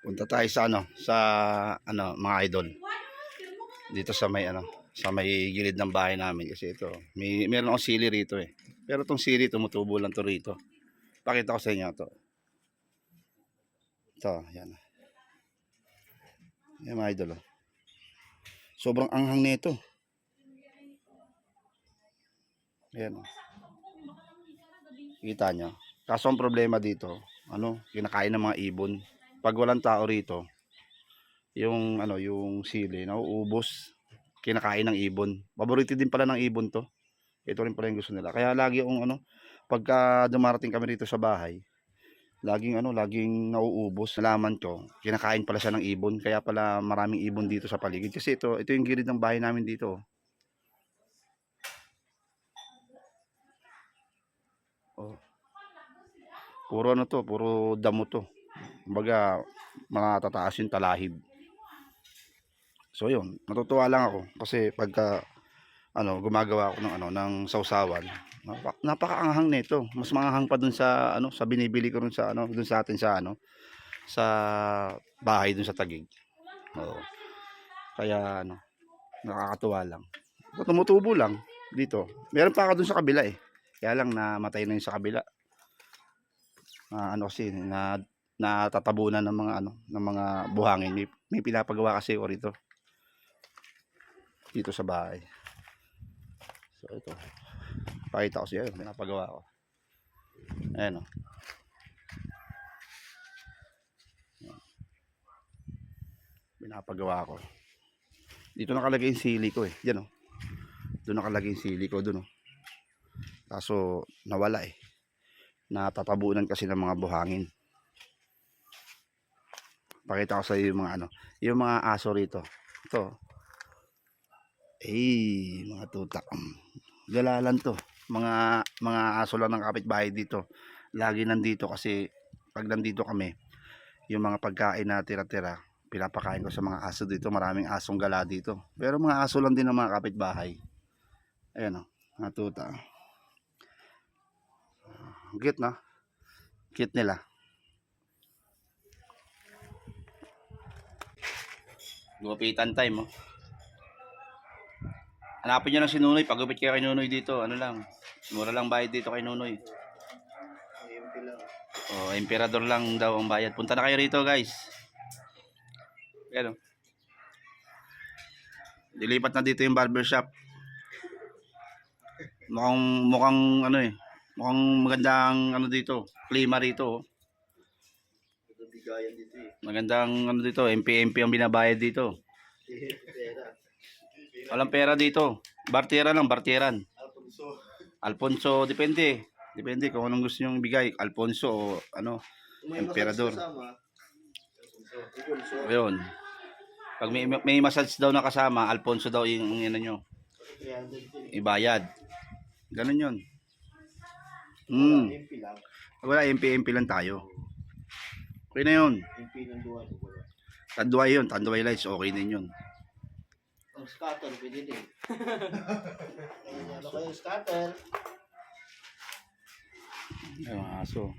Punta tayo sa mga idol. Dito sa may sa may gilid ng bahay namin kasi ito. Meron akong sili rito eh. Pero tong sili tumutubo lang to rito. Pakita ko sa inyo to. Ito, yan. Yan mga idol. Oh. Sobrang anghang nito. Yan. Oh. Kita nyo. Kaso ang problema dito, kinakain ng mga ibon. Pag walang tao rito, yung sili, nauubos. Kinakain ng ibon. Paborito din pala ng ibon to. Ito rin pala yung gusto nila. Kaya lagi yung pagka dumarating kami rito sa bahay, laging nauubos. Nalaman ko, kinakain pala siya ng ibon. Kaya pala maraming ibon dito sa paligid. Kasi ito yung gilid ng bahay namin dito. Oh. Puro puro damo to. Kumbaga, matataas yung talahib. So yun, natutuwa lang ako kasi pagka gumagawa ako ng sausawan. Napakaanghang nito. Mas maanghang pa dun sa sa binibili ko rin sa dun sa atin sa bahay dun sa Taguig. Oo. Kaya nakakatuwa lang. Tumutubo lang dito. Meron pa ako dun sa kabila eh. Kaya lang namatay na yung sa kabila. Kasi natatabunan ng mga buhangin. May pinapagawa kasi ako rito. Dito sa bahay. So ito. Pakita ko siya, pinapagawa ko. Ayan o. Pinapagawa ko. Dito nakalagay yung sili ko eh. Diyan o. Doon nakalagay yung sili ko doon o. Kaso nawala eh. Natatabunan kasi ng mga buhangin. Pakita ko sa iyo yung mga yung mga aso rito. Ito. Mga tutak. Galalan to. Mga aso lang ng kapitbahay dito. Lagi nandito kasi pag nandito kami, yung mga pagkain na tira-tira, pinapakain ko sa mga aso dito. Maraming asong gala dito. Pero mga aso lang din ng mga kapitbahay. Ayan o. Mga tutak. Cute na. Cute nila. Gupitan time oh. Hanapin nyo lang si Nunoy. Pagupit kayo kay Nunoy dito. Mura lang bayad dito kay Nunoy. Emperador lang daw ang bayad. Punta na kayo rito guys. Ayan o. Dilipat na dito yung barbershop. Mukhang mukhang magandang dito. Klima rito. Magandang dito. MP ang binabayad dito. Walang pera dito. Bartera lang, barteran. Alfonso, depende. Depende kung anong gusto nyong ibigay. Alfonso o Emperador. Ayun. Pag may massage daw na kasama, Alfonso daw yung nyo. Ibayad. Ganun yun. Wala, MP lang tayo. Okay na yun. Tanduay yun. Tanduay lights. Okay din yun. Ang scatter, pwede din. Kayo scatter? Ay, mga aso.